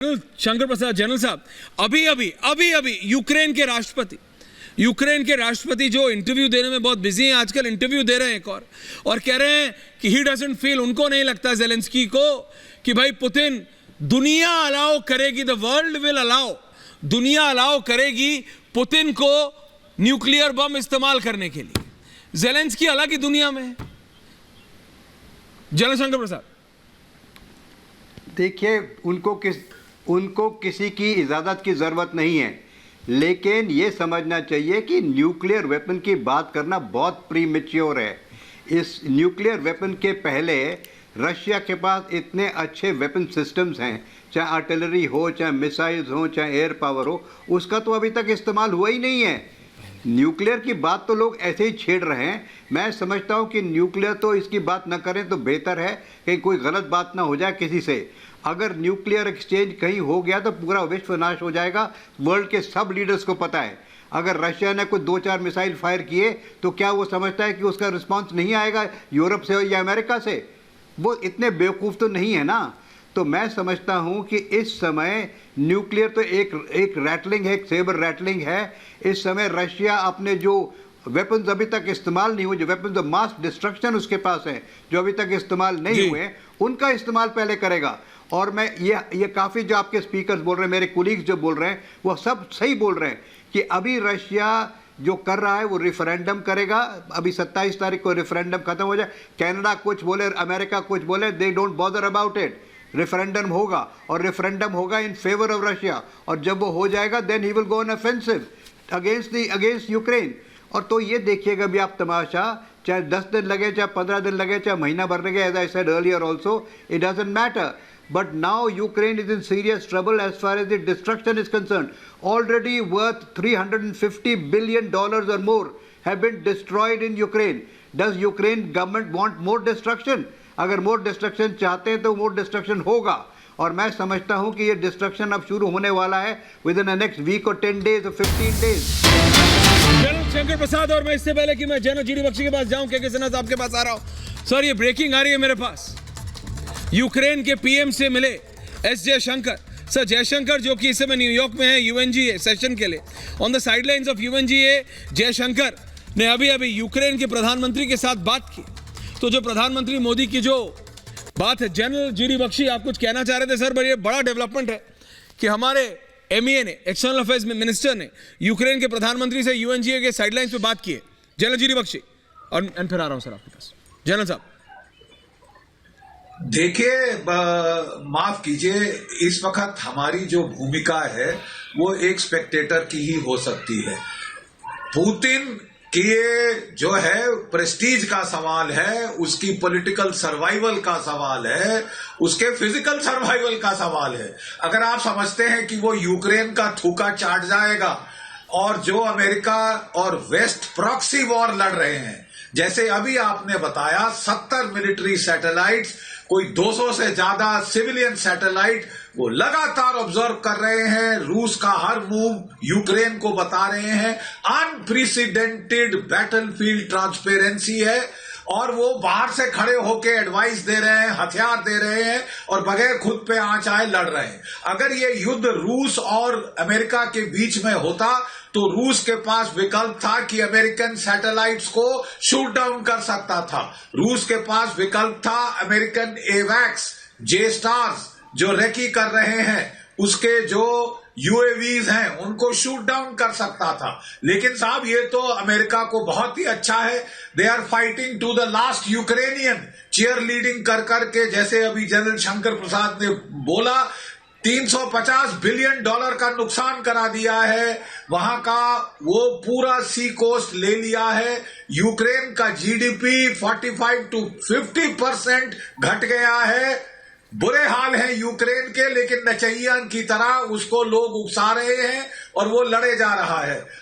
Shankar Prasad general साहब, अभी Ukraine के राष्ट्रपति जो इंटरव्यू देने में बहुत बिजी हैं आजकल, इंटरव्यू दे रहे हैं एक और कह रहे हैं कि ही डजंट फील, उनको नहीं लगता ज़ेलेंस्की को कि भाई पुतिन, दुनिया अलाउ करेगी, द वर्ल्ड विल अलाउ, दुनिया अलाउ करेगी पुतिन को न्यूक्लियर बम इस्तेमाल करने के लिए। ज़ेलेंस्की अलग ही दुनिया में है। जनरल शंकर प्रसाद, देखिए, उनको किसी की इजाज़त की ज़रूरत नहीं है, लेकिन ये समझना चाहिए कि न्यूक्लियर वेपन की बात करना बहुत प्रीमेच्योर है। इस न्यूक्लियर वेपन के पहले रशिया के पास इतने अच्छे वेपन सिस्टम्स हैं, चाहे आर्टिलरी हो, चाहे मिसाइल्स हो, चाहे एयर पावर हो, उसका तो अभी तक इस्तेमाल हुआ ही नहीं है। न्यूक्लियर की बात तो लोग ऐसे ही छेड़ रहे हैं। मैं समझता हूँ कि न्यूक्लियर तो इसकी बात न करें तो बेहतर है, कि कोई गलत बात ना हो जाए किसी से। अगर न्यूक्लियर एक्सचेंज कहीं हो गया तो पूरा विश्व नाश हो जाएगा। वर्ल्ड के सब लीडर्स को पता है। अगर रशिया ने कोई 2-4 मिसाइल फायर किए तो क्या वो समझता है कि उसका रिस्पांस नहीं आएगा यूरोप से या अमेरिका से? वो इतने बेवकूफ़ तो नहीं है ना। तो मैं समझता हूँ कि इस समय न्यूक्लियर तो एक रैटलिंग है, एक सेबर रैटलिंग है। इस समय रशिया अपने जो वेपन्स अभी तक इस्तेमाल नहीं हुए, जो वेपन्स ऑफ मास डिस्ट्रक्शन उसके पास हैं, जो अभी तक इस्तेमाल नहीं हुए, उनका इस्तेमाल पहले करेगा। और मैं ये काफ़ी जो आपके स्पीकर्स बोल रहे हैं, मेरे कोलीग्स जो बोल रहे हैं, वो सब सही बोल रहे हैं कि अभी रशिया जो कर रहा है वो रेफरेंडम करेगा। अभी 27 तारीख को रेफरेंडम खत्म हो जाए, कनाडा कुछ बोले, अमेरिका कुछ बोले, they don't bother about it. Referendum होगा और रेफरेंडम होगा इन फेवर ऑफ रशिया, और जब वो हो जाएगा then he will go on offensive against Ukraine. और तो ये देखिएगा भी आप तमाशा, चाहे 10 दिन लगे, चाहे 15 दिन लगे, चाहे महीना भर लगे, as I said earlier also, it doesn't matter. But now Ukraine is in serious trouble as far as the destruction is concerned. Already worth $350 billion or more have been destroyed in Ukraine. Does Ukraine government want more destruction? अगर more destruction चाहते हैं तो more destruction होगा, और मैं समझता हूँ कि ये destruction अब शुरू होने वाला है within the next week or 10 days or 15 days. General Shankar Prasad, और मैं इससे पहले कि मैं जनरल जीडी बख्शी के पास जाऊं, के सिन्हा साहब के पास आ रहा हूं, सर ये ब्रेकिंग आ रही है मेरे पास। यूक्रेन के पीएम से मिले एस जयशंकर। सर जयशंकर जो कि इस समय न्यूयॉर्क में है यूएनजीए सेशन के लिए, on the sidelines of UNGA, Jaishankar ने अभी यूक्रेन के प्रधानमंत्री के साथ बात की। तो जो प्रधानमंत्री मोदी की जो बात है, जनरल जीडी बख्शी आप कुछ कहना चाह रहे थे सर, पर ये बड़ा डेवलपमेंट है कि हमारे एमईए ने, एक्सटर्नल अफेयर्स मिनिस्टर ने, यूक्रेन के प्रधानमंत्री से यूएनजीए के साइडलाइंस पे बात की है। जनरल जीडी बख्शी, और फिर आ रहा हूं सर आपके पास। जनरल साहब देखिए, माफ कीजिए, इस वक्त हमारी जो भूमिका है वो एक स्पेक्टेटर की ही हो सकती है। पुतिन के जो है प्रेस्टीज का सवाल है, उसकी पॉलिटिकल सर्वाइवल का सवाल है, उसके फिजिकल सर्वाइवल का सवाल है। अगर आप समझते हैं कि वो यूक्रेन का थूका चाट जाएगा, और जो अमेरिका और वेस्ट प्रॉक्सी वॉर लड़ रहे हैं, जैसे अभी आपने बताया 70 मिलिट्री सैटेलाइट्स, कोई 200 से ज्यादा सिविलियन सैटेलाइट वो लगातार ऑब्जर्व कर रहे हैं, रूस का हर मूव यूक्रेन को बता रहे हैं। अनप्रेसिडेंटेड बैटलफील्ड ट्रांसपेरेंसी है, और वो बाहर से खड़े होकर एडवाइस दे रहे हैं, हथियार दे रहे हैं, और बगैर खुद पे आंच आए लड़ रहे हैं। अगर ये युद्ध रूस और अमेरिका के बीच में होता तो रूस के पास विकल्प था कि अमेरिकन सैटेलाइट्स को शूट डाउन कर सकता था। रूस के पास विकल्प था अमेरिकन एवैक्स, जे स्टार्स जो रेकी कर रहे हैं, उसके जो यूएवीज हैं उनको शूट डाउन कर सकता था। लेकिन साहब ये तो अमेरिका को बहुत ही अच्छा है, they are fighting to the last Ukrainian, cheerleading कर करके, जैसे अभी जनरल शंकर प्रसाद ने बोला, $350 बिलियन का नुकसान करा दिया है। वहां का वो पूरा सी कोस्ट ले लिया है। यूक्रेन का जीडीपी 45 to 50% घट गया है। बुरे हाल है यूक्रेन के, लेकिन नचैया की तरह उसको लोग उकसा रहे हैं और वो लड़े जा रहा है।